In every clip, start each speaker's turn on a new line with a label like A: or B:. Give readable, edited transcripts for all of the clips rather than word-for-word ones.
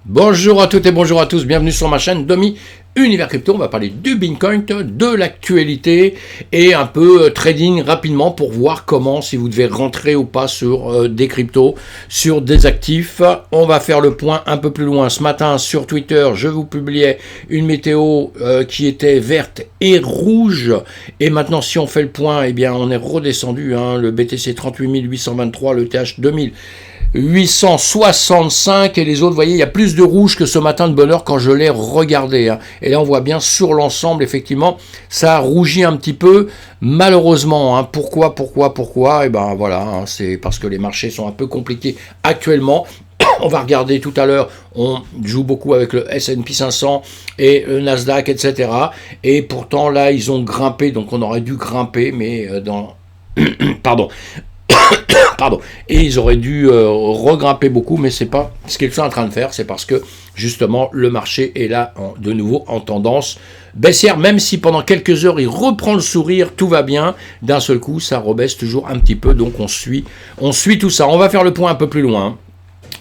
A: Bonjour à toutes et bonjour à tous, bienvenue sur ma chaîne Domi Univers Crypto. On va parler du Bitcoin, de l'actualité et un peu trading rapidement pour voir comment, si vous devez rentrer ou pas sur des cryptos, sur des actifs. On va faire le point un peu plus loin. Ce matin sur Twitter, je vous publiais une météo qui était verte et rouge. Et maintenant, si on fait le point, eh bien, on est redescendu. Le BTC 38 823, le TH 865 et les autres, vous voyez, il y a plus de rouge que ce matin de bonne heure quand je l'ai regardé. Et là, on voit bien sur l'ensemble, effectivement, ça a rougi un petit peu, malheureusement. Pourquoi Eh ben voilà, c'est parce que les marchés sont un peu compliqués actuellement. On va regarder tout à l'heure, on joue beaucoup avec le S&P 500 et le Nasdaq, etc. Et pourtant, là, ils ont grimpé, donc on aurait dû grimper, mais Pardon. Et ils auraient dû regrimper beaucoup, mais c'est pas ce qu'ils sont en train de faire, c'est parce que justement le marché est là de nouveau en tendance baissière, même si pendant quelques heures il reprend le sourire, tout va bien, d'un seul coup ça rebaisse toujours un petit peu, donc on suit tout ça. On va faire le point un peu plus loin.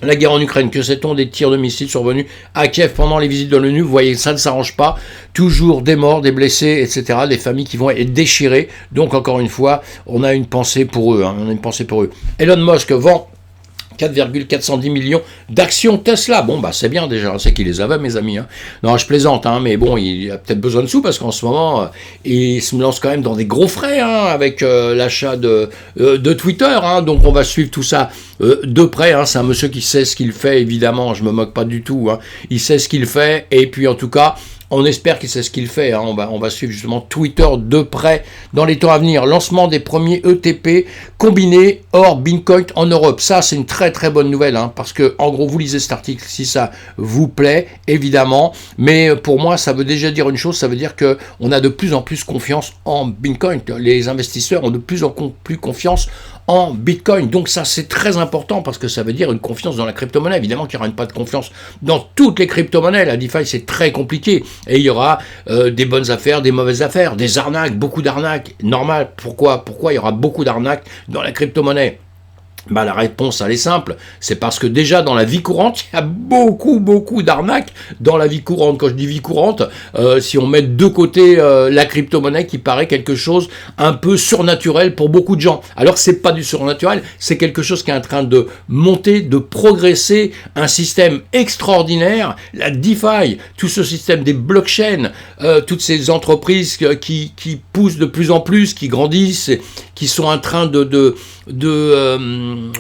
A: La guerre en Ukraine, que sait-on des tirs de missiles survenus à Kiev pendant les visites de l'ONU? Vous voyez, ça ne s'arrange pas. Toujours des morts, des blessés, etc. Des familles qui vont être déchirées. Donc, encore une fois, on a une pensée pour eux. Elon Musk vend 4,410 millions d'actions Tesla. Bon, bah c'est bien déjà, c'est qu'il les avait, mes amis. Non, je plaisante, mais bon, il a peut-être besoin de sous parce qu'en ce moment, il se lance quand même dans des gros frais avec l'achat de Twitter. Donc on va suivre tout ça de près. C'est un monsieur qui sait ce qu'il fait, évidemment. Je me moque pas du tout. Il sait ce qu'il fait et puis en tout cas, on espère qu'il sait ce qu'il fait. On va suivre justement Twitter de près dans les temps à venir. Lancement des premiers ETP combinés hors Bitcoin en Europe. Ça, c'est une très très bonne nouvelle. Parce que, en gros, vous lisez cet article si ça vous plaît, évidemment. Mais pour moi, ça veut déjà dire une chose. Ça veut dire qu'on a de plus en plus confiance en Bitcoin. Les investisseurs ont de plus en plus confiance en Bitcoin. Donc ça, c'est très important parce que ça veut dire une confiance dans la crypto-monnaie. Évidemment qu'il n'y aura pas de confiance dans toutes les crypto-monnaies. La DeFi, c'est très compliqué. Et il y aura des bonnes affaires, des mauvaises affaires, des arnaques, beaucoup d'arnaques. Normal. Pourquoi il y aura beaucoup d'arnaques dans la crypto-monnaie? La réponse, elle est simple. C'est parce que déjà, dans la vie courante, il y a beaucoup d'arnaques dans la vie courante. Quand je dis vie courante, si on met de côté la crypto-monnaie qui paraît quelque chose un peu surnaturel pour beaucoup de gens. Alors, c'est pas du surnaturel, c'est quelque chose qui est en train de monter, de progresser, un système extraordinaire. La DeFi, tout ce système des blockchains, toutes ces entreprises qui poussent de plus en plus, qui grandissent, qui sont en train de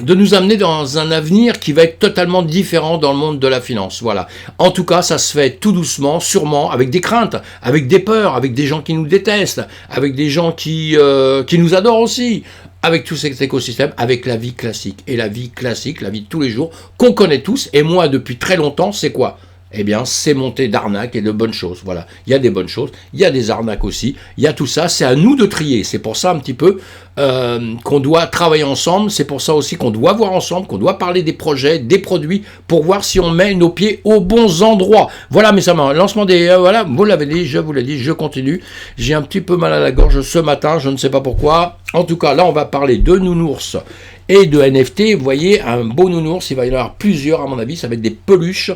A: nous amener dans un avenir qui va être totalement différent dans le monde de la finance. Voilà. En tout cas, ça se fait tout doucement, sûrement, avec des craintes, avec des peurs, avec des gens qui nous détestent, avec des gens qui nous adorent aussi, avec tout cet écosystème, avec la vie classique. Et la vie classique, la vie de tous les jours, qu'on connaît tous, et moi depuis très longtemps, c'est quoi ? Eh bien, c'est monté d'arnaques et de bonnes choses. Voilà. Il y a des bonnes choses, il y a des arnaques aussi, il y a tout ça. C'est à nous de trier. C'est pour ça un petit peu qu'on doit travailler ensemble. C'est pour ça aussi qu'on doit voir ensemble, qu'on doit parler des projets, des produits, pour voir si on met nos pieds aux bons endroits. Voilà, mes amis. Lancement des... voilà, vous l'avez dit, je vous l'ai dit, je continue. J'ai un petit peu mal à la gorge ce matin, je ne sais pas pourquoi. En tout cas, là, on va parler de nounours et de NFT. Vous voyez, un beau nounours, il va y en avoir plusieurs, à mon avis. Ça va être des peluches.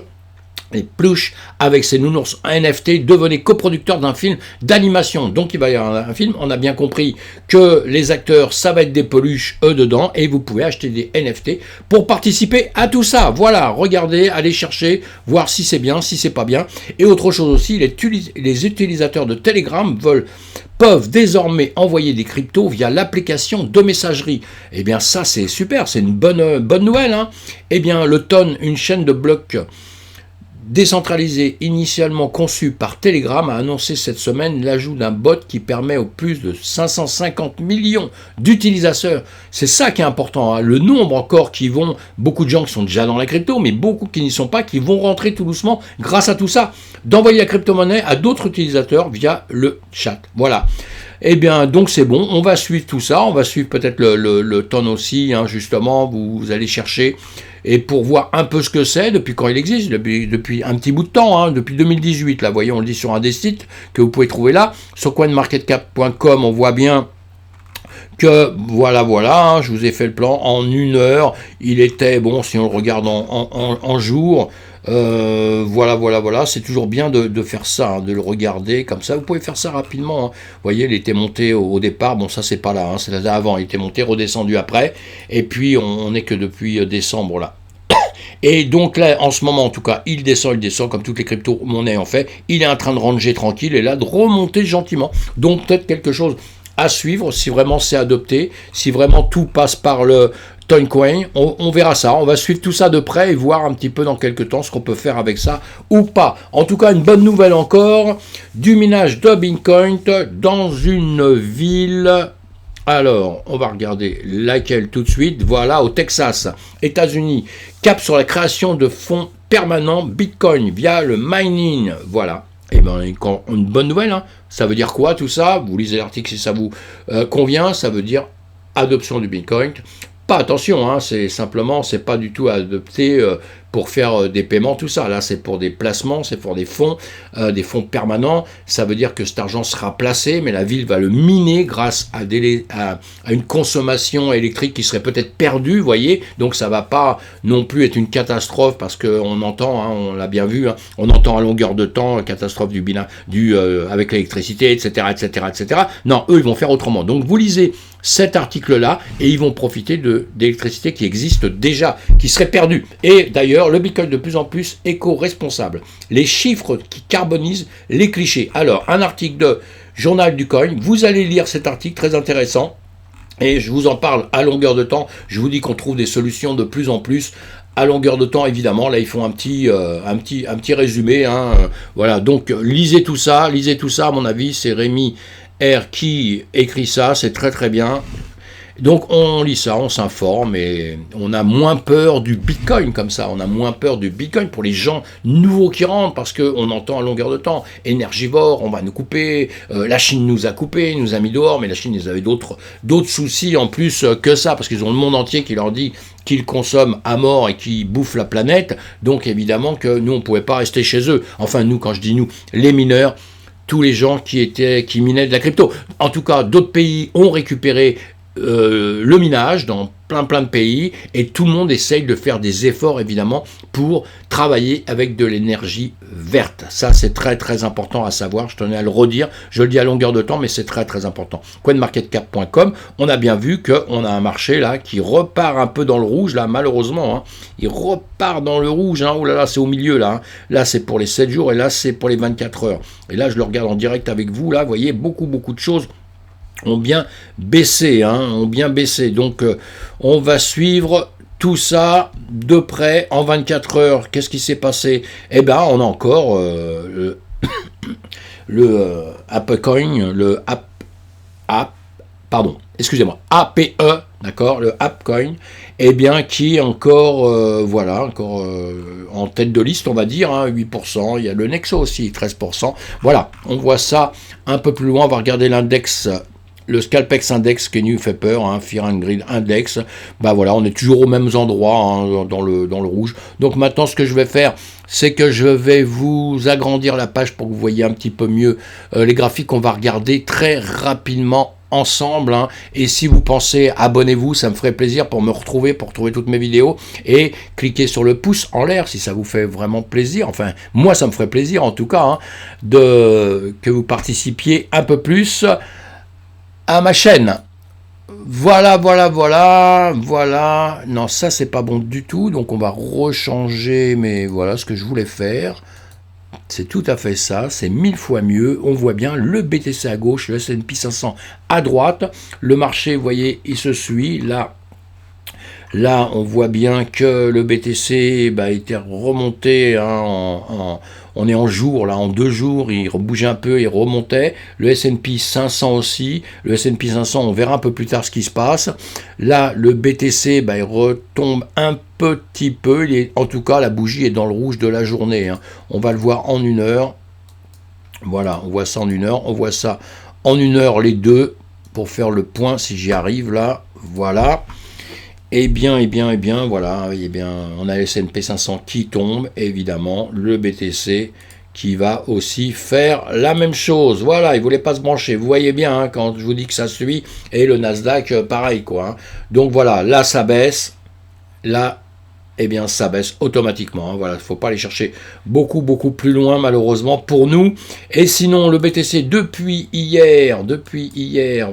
A: Les pluches avec ces nounours NFT. Devenez coproducteur d'un film d'animation. Donc il va y avoir un film, on a bien compris que les acteurs, ça va être des peluches eux dedans, et vous pouvez acheter des NFT pour participer à tout ça. Voilà, regardez, allez chercher, voir si c'est bien, si c'est pas bien. Et autre chose aussi, les utilisateurs de Telegram peuvent désormais envoyer des cryptos via l'application de messagerie. Eh bien ça c'est super, c'est une bonne nouvelle. Eh bien le Ton, une chaîne de blocs décentralisé, initialement conçu par Telegram, a annoncé cette semaine l'ajout d'un bot qui permet aux plus de 550 millions d'utilisateurs. C'est ça qui est important, le nombre encore qui vont, beaucoup de gens qui sont déjà dans la crypto, mais beaucoup qui n'y sont pas, qui vont rentrer tout doucement grâce à tout ça, d'envoyer la crypto-monnaie à d'autres utilisateurs via le chat. Voilà. Eh bien, donc c'est bon, on va suivre tout ça, on va suivre peut-être le Ton aussi, justement, vous allez chercher, et pour voir un peu ce que c'est, depuis quand il existe, depuis un petit bout de temps, depuis 2018, là, voyez, on le dit sur un des sites que vous pouvez trouver là, sur coinmarketcap.com, on voit bien que voilà, hein, je vous ai fait le plan en 1 heure, il était, bon, si on le regarde en jour, voilà, c'est toujours bien de faire ça, hein, de le regarder comme ça, vous pouvez faire ça rapidement, hein. Vous voyez, il était monté au départ, bon ça c'est pas là, hein, c'est là avant, il était monté, redescendu après, et puis on n'est que depuis décembre là. Et donc là, en ce moment, en tout cas, il descend, comme toutes les crypto-monnaies en fait. Il est en train de ranger tranquille et là, de remonter gentiment. Donc peut-être quelque chose à suivre, si vraiment c'est adopté, si vraiment tout passe par le Toncoin, on verra ça. On va suivre tout ça de près et voir un petit peu dans quelques temps ce qu'on peut faire avec ça ou pas. En tout cas, une bonne nouvelle encore, du minage de Bitcoin dans une ville. Alors, on va regarder laquelle tout de suite. Voilà, au Texas, États-Unis, cap sur la création de fonds permanents Bitcoin via le mining. Voilà. Et bien, une bonne nouvelle, hein. Ça veut dire quoi tout ça? Vous lisez l'article si ça vous convient. Ça veut dire adoption du Bitcoin. Pas attention, hein, c'est simplement, c'est pas du tout adopté pour faire des paiements, tout ça. Là, c'est pour des placements, c'est pour des fonds permanents. Ça veut dire que cet argent sera placé, mais la ville va le miner grâce à une consommation électrique qui serait peut-être perdue, vous voyez. Donc, ça va pas non plus être une catastrophe parce qu'on entend, hein, on l'a bien vu, hein, on entend à longueur de temps catastrophe avec l'électricité, etc. Non, eux, ils vont faire autrement. Donc, vous lisez cet article-là et ils vont profiter d'électricité qui existe déjà, qui serait perdue. Et d'ailleurs, le Bitcoin de plus en plus éco-responsable. Les chiffres qui carbonisent les clichés. Alors, un article de Journal du Coin, vous allez lire cet article très intéressant et je vous en parle à longueur de temps. Je vous dis qu'on trouve des solutions de plus en plus à longueur de temps, évidemment. Là, ils font un petit résumé, hein. Voilà, donc lisez tout ça, à mon avis, c'est Rémi R qui écrit ça, c'est très très bien. Donc on lit ça, on s'informe et on a moins peur du Bitcoin comme ça, on a moins peur du Bitcoin pour les gens nouveaux qui rentrent parce qu'on entend à longueur de temps, énergivore, on va nous couper, la Chine nous a coupé, nous a mis dehors, mais la Chine ils avaient d'autres soucis en plus que ça parce qu'ils ont le monde entier qui leur dit qu'ils consomment à mort et qui bouffent la planète, donc évidemment que nous on ne pouvait pas rester chez eux, enfin nous quand je dis nous, les mineurs, tous les gens qui minaient de la crypto. En tout cas, d'autres pays ont récupéré le minage dans plein de pays et tout le monde essaye de faire des efforts évidemment pour travailler avec de l'énergie verte. Ça c'est très très important à savoir, je tenais à le redire, je le dis à longueur de temps mais c'est très très important. Coinmarketcap.com, on a bien vu qu'on a un marché là qui repart un peu dans le rouge là malheureusement, hein. Il repart dans le rouge, hein. Oh là là c'est au milieu là, hein. Là c'est pour les 7 jours et là c'est pour les 24 heures. Et là je le regarde en direct avec vous là, vous voyez beaucoup de choses ont bien baissé, hein, donc on va suivre tout ça de près en 24 heures. Qu'est-ce qui s'est passé? Eh ben on a encore le ApeCoin, APE, d'accord, le ApeCoin, eh bien qui est encore en tête de liste, on va dire, hein, 8%, il y a le Nexo aussi, 13%, voilà, on voit ça un peu plus loin, on va regarder l'index, le Scalpex Index qui nous fait peur, hein, Fear and Greed Index, bah voilà, on est toujours aux mêmes endroits, hein, dans le rouge. Donc maintenant, ce que je vais faire, c'est que je vais vous agrandir la page pour que vous voyez un petit peu mieux les graphiques. On va regarder très rapidement ensemble, hein. Et si vous pensez, abonnez-vous, ça me ferait plaisir pour me retrouver, pour trouver toutes mes vidéos, et cliquez sur le pouce en l'air si ça vous fait vraiment plaisir, enfin moi ça me ferait plaisir en tout cas, hein, que vous participiez un peu plus à ma chaîne. Voilà. Non, ça c'est pas bon du tout, donc on va rechanger, mais voilà ce que je voulais faire. C'est tout à fait ça, c'est 1000 fois mieux. On voit bien le BTC à gauche, le S&P 500 à droite. Le marché, vous voyez, il se suit. Là, on voit bien que le BTC était remonté, hein, on est en jour, là, en 2 jours, il bougeait un peu, il remontait. Le S&P 500 aussi. Le S&P 500, on verra un peu plus tard ce qui se passe. Là, le BTC, il retombe un petit peu. En tout cas, la bougie est dans le rouge de la journée, hein. On va le voir en 1 heure. Voilà, on voit ça en 1 heure. On voit ça en 1 heure, les deux, pour faire le point, si j'y arrive, là. Voilà. Eh bien, voilà, on a le S&P 500 qui tombe, évidemment, le BTC qui va aussi faire la même chose. Voilà, il ne voulait pas se brancher. Vous voyez bien hein, quand je vous dis que ça suit. Et le Nasdaq, pareil quoi. Hein. Donc voilà, là ça baisse. Là, eh bien ça baisse automatiquement. Hein. Voilà, il ne faut pas aller chercher beaucoup plus loin malheureusement pour nous. Et sinon, le BTC depuis hier,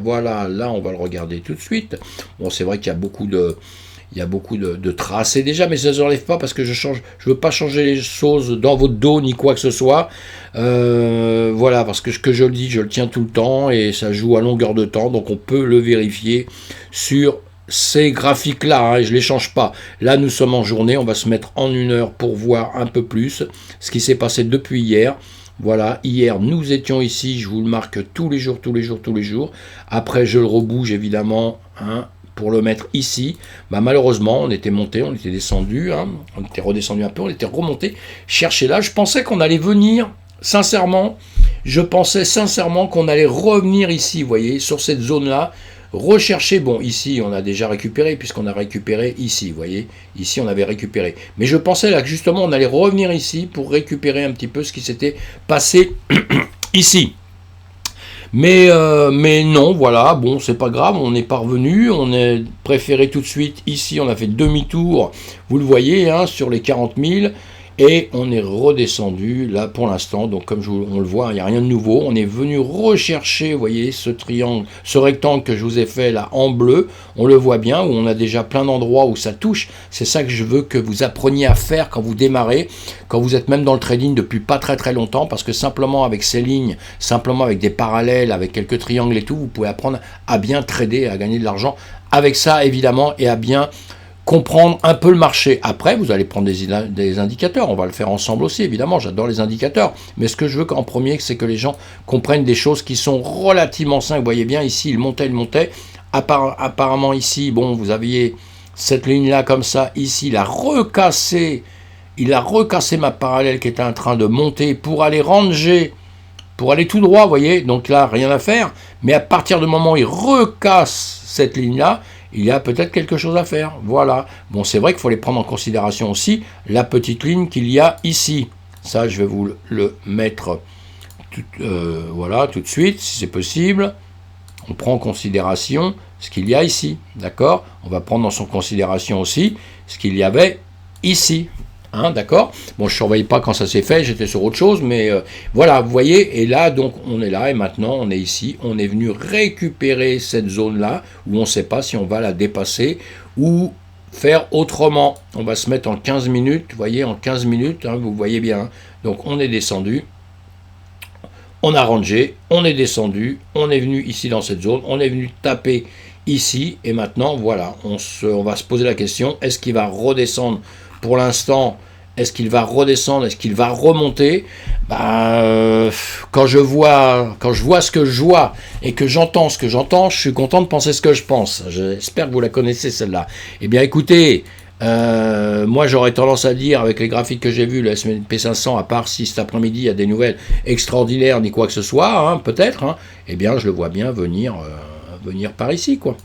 A: voilà, là on va le regarder tout de suite. Bon, c'est vrai qu'il y a beaucoup de... tracés déjà, mais ça ne s'enlève pas parce que je veux pas changer les choses dans votre dos ni quoi que ce soit. Voilà, parce que ce que je le dis, je le tiens tout le temps et ça joue à longueur de temps, donc on peut le vérifier sur ces graphiques-là, hein, et je ne les change pas. Là, nous sommes en journée, on va se mettre en 1 heure pour voir un peu plus ce qui s'est passé depuis hier. Voilà, hier, nous étions ici, je vous le marque tous les jours. Après, je le rebouge évidemment, hein, pour le mettre ici. Bah, malheureusement, on était monté, on était descendu, hein, on était redescendu un peu, on était remonté. Cherchez là, je pensais qu'on allait venir, sincèrement, qu'on allait revenir ici, vous voyez, sur cette zone-là, rechercher, bon, ici, on a déjà récupéré, puisqu'on a récupéré ici, vous voyez, ici, on avait récupéré. Mais je pensais là que justement, on allait revenir ici pour récupérer un petit peu ce qui s'était passé ici. Mais non, voilà, bon, c'est pas grave, on est parvenu, on est préféré tout de suite, ici, on a fait demi-tour, vous le voyez, hein, sur les 40 000, et on est redescendu, là, pour l'instant, donc comme on le voit, il n'y a rien de nouveau, on est venu rechercher, vous voyez, ce triangle, ce rectangle que je vous ai fait, là, en bleu, on le voit bien, où on a déjà plein d'endroits où ça touche, c'est ça que je veux que vous appreniez à faire quand vous démarrez, quand vous êtes même dans le trading depuis pas très longtemps, parce que simplement avec ces lignes, simplement avec des parallèles, avec quelques triangles et tout, vous pouvez apprendre à bien trader, à gagner de l'argent avec ça, évidemment, et à bien comprendre un peu le marché. Après, vous allez prendre des indicateurs. On va le faire ensemble aussi, évidemment. J'adore les indicateurs. Mais ce que je veux en premier, c'est que les gens comprennent des choses qui sont relativement simples. Vous voyez bien, ici, il montait. Apparemment, ici, bon, vous aviez cette ligne-là comme ça. Ici, il a recassé ma parallèle qui était en train de monter pour aller ranger, pour aller tout droit, vous voyez. Donc là, rien à faire. Mais à partir du moment où il recasse cette ligne-là, il y a peut-être quelque chose à faire, voilà. Bon, c'est vrai qu'il faut les prendre en considération aussi, la petite ligne qu'il y a ici. Ça, je vais vous le mettre voilà, tout de suite, si c'est possible. On prend en considération ce qu'il y a ici, d'accord? On va prendre en considération aussi ce qu'il y avait ici. Hein, d'accord. Bon, je ne surveille pas quand ça s'est fait, j'étais sur autre chose, mais voilà, vous voyez, et là, donc, on est là, et maintenant, on est ici, on est venu récupérer cette zone-là, où on ne sait pas si on va la dépasser, ou faire autrement. On va se mettre en 15 minutes, vous voyez, en 15 minutes, hein, vous voyez bien, hein. Donc, on est descendu, on a rangé, on est descendu, on est venu ici dans cette zone, on est venu taper ici, et maintenant, voilà, on va se poser la question, est-ce qu'il va redescendre? Pour l'instant, est-ce qu'il va redescendre? Est-ce qu'il va remonter? Quand je vois ce que je vois et que j'entends ce que j'entends, je suis content de penser ce que je pense. J'espère que vous la connaissez celle-là. Eh bien écoutez, moi j'aurais tendance à dire avec les graphiques que j'ai vus, le S&P 500, à part si cet après-midi il y a des nouvelles extraordinaires ni quoi que ce soit, hein, peut-être, hein, eh bien je le vois bien venir par ici, quoi.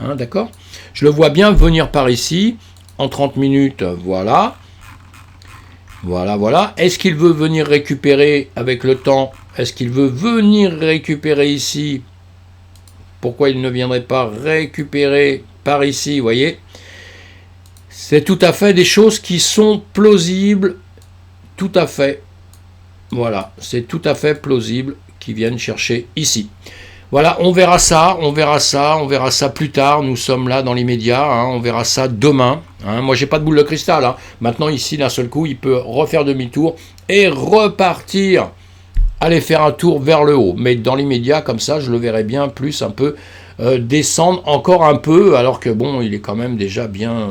A: Hein, d'accord? Je le vois bien venir par ici. En 30 minutes, voilà. Voilà. Est-ce qu'il veut venir récupérer avec le temps? Est-ce qu'il veut venir récupérer ici? Pourquoi il ne viendrait pas récupérer par ici, vous voyez? C'est tout à fait des choses qui sont plausibles. Tout à fait. Voilà, c'est tout à fait plausible qu'ils viennent chercher ici. Voilà, on verra ça plus tard. Nous sommes là dans l'immédiat, hein, on verra ça demain. Hein. Moi, j'ai pas de boule de cristal. Hein. Maintenant, ici, d'un seul coup, il peut refaire demi-tour et repartir, aller faire un tour vers le haut. Mais dans l'immédiat, comme ça, je le verrai bien plus un peu descendre encore un peu, alors que bon, il est quand même déjà bien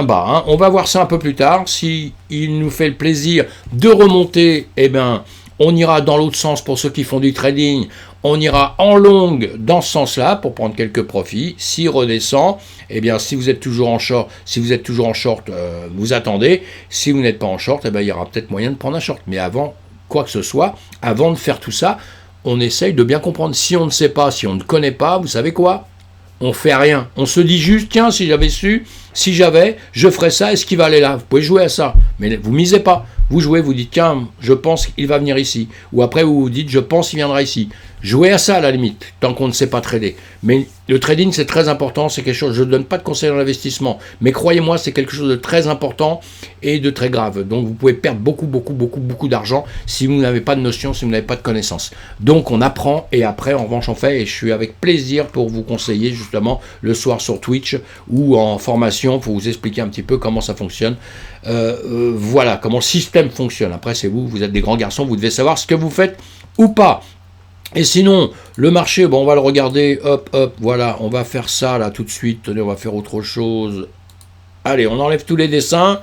A: bas. Hein. On va voir ça un peu plus tard. Si il nous fait le plaisir de remonter, eh ben, on ira dans l'autre sens pour ceux qui font du trading. On ira en longue dans ce sens-là pour prendre quelques profits. S'il redescend, eh bien, si vous êtes toujours en short, vous attendez. Si vous n'êtes pas en short, eh bien, il y aura peut-être moyen de prendre un short. Mais avant, quoi que ce soit, avant de faire tout ça, on essaye de bien comprendre. Si on ne sait pas, si on ne connaît pas, vous savez quoi? On fait rien. On se dit juste, tiens, si j'avais su, je ferais ça, est-ce qu'il va aller là? Vous pouvez jouer à ça. Mais vous misez pas. Vous jouez, vous dites, tiens, je pense qu'il va venir ici. Ou après, vous vous dites, je pense qu'il viendra ici. Jouez à ça à la limite, tant qu'on ne sait pas trader. Mais le trading, c'est très important, c'est quelque chose, je ne donne pas de conseils en investissement, mais croyez-moi, c'est quelque chose de très important et de très grave. Donc vous pouvez perdre beaucoup d'argent si vous n'avez pas de notion, si vous n'avez pas de connaissances. Donc on apprend et après, en revanche, on fait, et je suis avec plaisir pour vous conseiller justement le soir sur Twitch ou en formation pour vous expliquer un petit peu comment ça fonctionne. Voilà, comment le système fonctionne. Après, c'est vous, vous êtes des grands garçons, vous devez savoir ce que vous faites ou pas. Et sinon, le marché, bon, on va le regarder, hop, voilà, on va faire ça, là, tout de suite, tenez, on va faire autre chose. Allez, on enlève tous les dessins.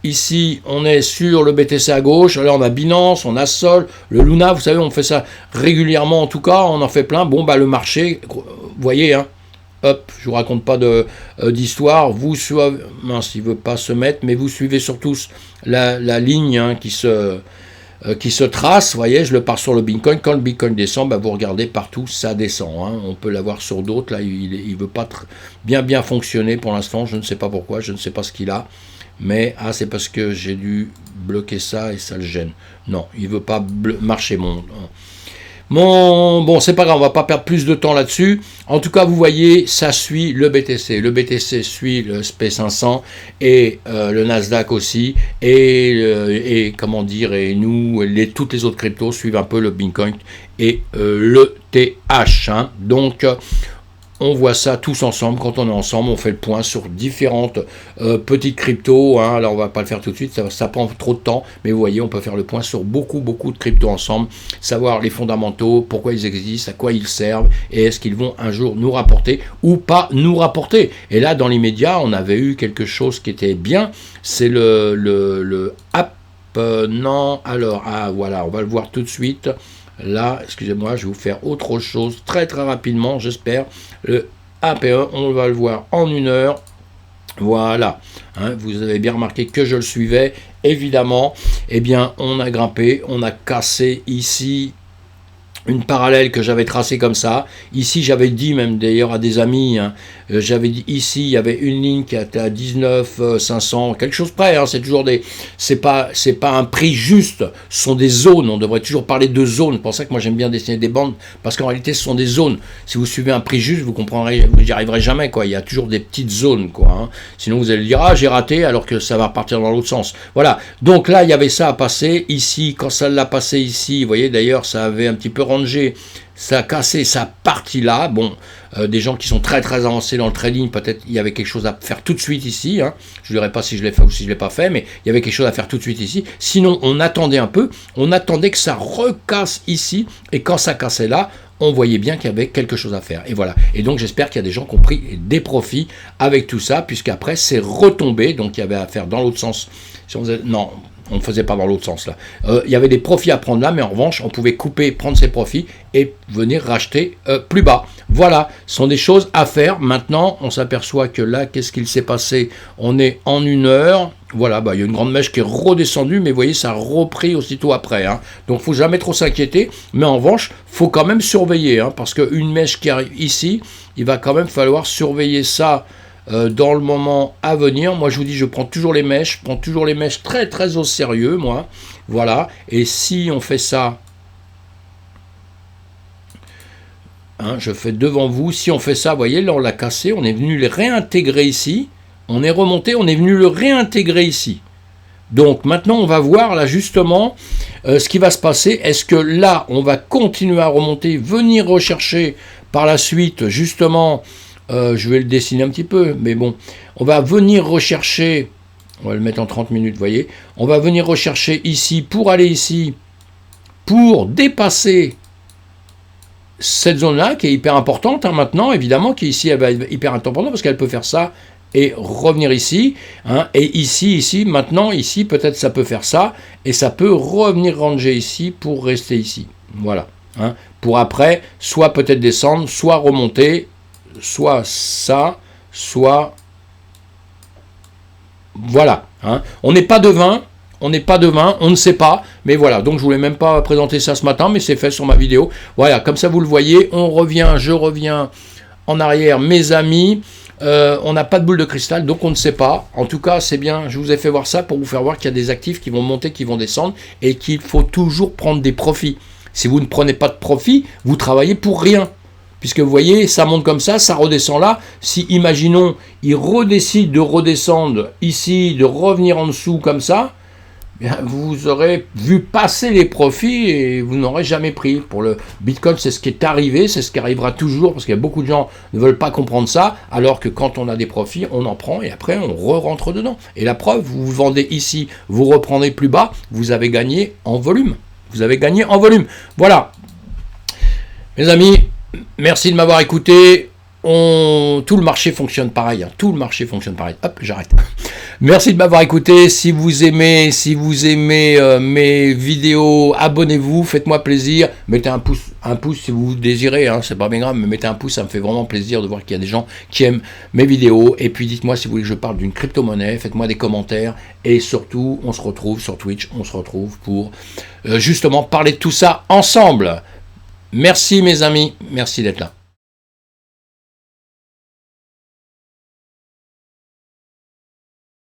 A: Ici, on est sur le BTC à gauche, là, on a Binance, on a Sol, le Luna, vous savez, on fait ça régulièrement, en tout cas, on en fait plein. Bon, bah, le marché, vous voyez, hein, hop, je vous raconte pas d'histoire, vous suivez, mince, il veut pas se mettre, mais vous suivez surtout la ligne, hein, qui se trace, vous voyez, je le pars sur le Bitcoin, quand le Bitcoin descend, bah vous regardez partout, ça descend, hein. On peut l'avoir sur d'autres, là, il veut pas bien fonctionner pour l'instant, je ne sais pas pourquoi, je ne sais pas ce qu'il a, mais, c'est parce que j'ai dû bloquer ça et ça le gêne. Non, il veut pas marcher, bon, c'est pas grave, on va pas perdre plus de temps là-dessus. En tout cas, vous voyez, ça suit le BTC. Le BTC suit le SP500 et le Nasdaq aussi. Et comment dire, et nous, toutes les autres cryptos suivent un peu le Bitcoin et le TH. Hein. Donc, on voit ça tous ensemble. Quand on est ensemble, on fait le point sur différentes petites cryptos. Hein. Alors, on va pas le faire tout de suite, ça prend trop de temps. Mais vous voyez, on peut faire le point sur beaucoup de cryptos ensemble. Savoir les fondamentaux, pourquoi ils existent, à quoi ils servent, et est-ce qu'ils vont un jour nous rapporter ou pas nous rapporter. Et là, dans les médias, on avait eu quelque chose qui était bien. C'est le app. Non, alors, voilà, on va le voir tout de suite. Là, excusez-moi, je vais vous faire autre chose très rapidement, j'espère. Le AP1, on va le voir en 1 heure. Voilà, hein, vous avez bien remarqué que je le suivais. Évidemment, eh bien, on a grimpé, on a cassé ici une parallèle que j'avais tracée comme ça. Ici, j'avais dit même d'ailleurs à des amis, hein, j'avais dit ici, il y avait une ligne qui était à 19 500, quelque chose près, hein, c'est toujours c'est pas un prix juste, ce sont des zones, on devrait toujours parler de zones, c'est pour ça que moi j'aime bien dessiner des bandes, parce qu'en réalité ce sont des zones. Si vous suivez un prix juste, vous comprendrez, vous n'y arriverez jamais, quoi. Il y a toujours des petites zones, quoi, hein. Sinon vous allez dire, j'ai raté, alors que ça va repartir dans l'autre sens. Voilà, donc là il y avait ça à passer, ici, quand ça l'a passé ici, vous voyez d'ailleurs ça avait un petit peu rangé, ça a cassé sa partie là. Bon, des gens qui sont très avancés dans le trading, peut-être il y avait quelque chose à faire tout de suite ici, hein. Je ne dirais pas si je l'ai fait ou si je ne l'ai pas fait, mais il y avait quelque chose à faire tout de suite ici. Sinon on attendait un peu, on attendait que ça recasse ici, et quand ça cassait là, on voyait bien qu'il y avait quelque chose à faire. Et voilà. Et donc j'espère qu'il y a des gens qui ont pris des profits avec tout ça, puisqu'après c'est retombé, donc il y avait à faire dans l'autre sens. Si on faisait, non, on ne faisait pas dans l'autre sens là. Il y avait des profits à prendre là, mais en revanche, on pouvait couper, prendre ses profits et venir racheter plus bas. Voilà, ce sont des choses à faire. Maintenant, on s'aperçoit que là, qu'est-ce qu'il s'est passé? On est en 1 heure. Voilà, il y a une grande mèche qui est redescendue, mais vous voyez, ça a repris aussitôt après. Hein. Donc, il ne faut jamais trop s'inquiéter. Mais en revanche, il faut quand même surveiller, hein, parce qu'une mèche qui arrive ici, il va quand même falloir surveiller ça dans le moment à venir. Moi je vous dis, je prends toujours les mèches, très au sérieux, moi, voilà. Et si on fait ça, hein, je fais devant vous, si on fait ça, vous voyez, là on l'a cassé, on est venu le réintégrer ici, on est remonté, on est venu le réintégrer ici. Donc maintenant on va voir là justement ce qui va se passer. Est-ce que là on va continuer à remonter, venir rechercher par la suite justement, je vais le dessiner un petit peu, mais bon, on va venir rechercher, on va le mettre en 30 minutes, vous voyez, on va venir rechercher ici, pour aller ici, pour dépasser cette zone-là, qui est hyper importante, hein, maintenant, évidemment, qui ici, elle va être hyper importante, parce qu'elle peut faire ça, et revenir ici, hein, et ici, maintenant, ici, peut-être ça peut faire ça, et ça peut revenir ranger ici, pour rester ici, voilà, hein, pour après, soit peut-être descendre, soit remonter, soit ça, soit voilà, hein. On n'est pas devin, on ne sait pas, mais voilà, donc je voulais même pas présenter ça ce matin, mais c'est fait sur ma vidéo. Voilà, comme ça vous le voyez, je reviens en arrière, mes amis. On n'a pas de boule de cristal, donc on ne sait pas. En tout cas, c'est bien, je vous ai fait voir ça pour vous faire voir qu'il y a des actifs qui vont monter, qui vont descendre, et qu'il faut toujours prendre des profits. Si vous ne prenez pas de profit, vous travaillez pour rien. Puisque vous voyez, ça monte comme ça redescend là. Si, imaginons, il redécide de redescendre ici, de revenir en dessous comme ça, bien, vous aurez vu passer les profits et vous n'aurez jamais pris. Pour le Bitcoin, c'est ce qui est arrivé, c'est ce qui arrivera toujours, parce qu'il y a beaucoup de gens qui ne veulent pas comprendre ça, alors que quand on a des profits, on en prend et après on re-rentre dedans. Et la preuve, vous vendez ici, vous reprendrez plus bas, vous avez gagné en volume. Vous avez gagné en volume. Voilà. Mes amis, merci de m'avoir écouté. Tout le marché fonctionne pareil. Hein. Tout le marché fonctionne pareil. Hop, j'arrête. Merci de m'avoir écouté. Si vous aimez mes vidéos, abonnez-vous. Faites-moi plaisir. Mettez un pouce si vous désirez. Hein. C'est pas bien grave, mais mettez un pouce. Ça me fait vraiment plaisir de voir qu'il y a des gens qui aiment mes vidéos. Et puis dites-moi si vous voulez que je parle d'une crypto-monnaie. Faites-moi des commentaires. Et surtout, on se retrouve sur Twitch. On se retrouve pour justement parler de tout ça ensemble. Merci mes amis. Merci d'être là.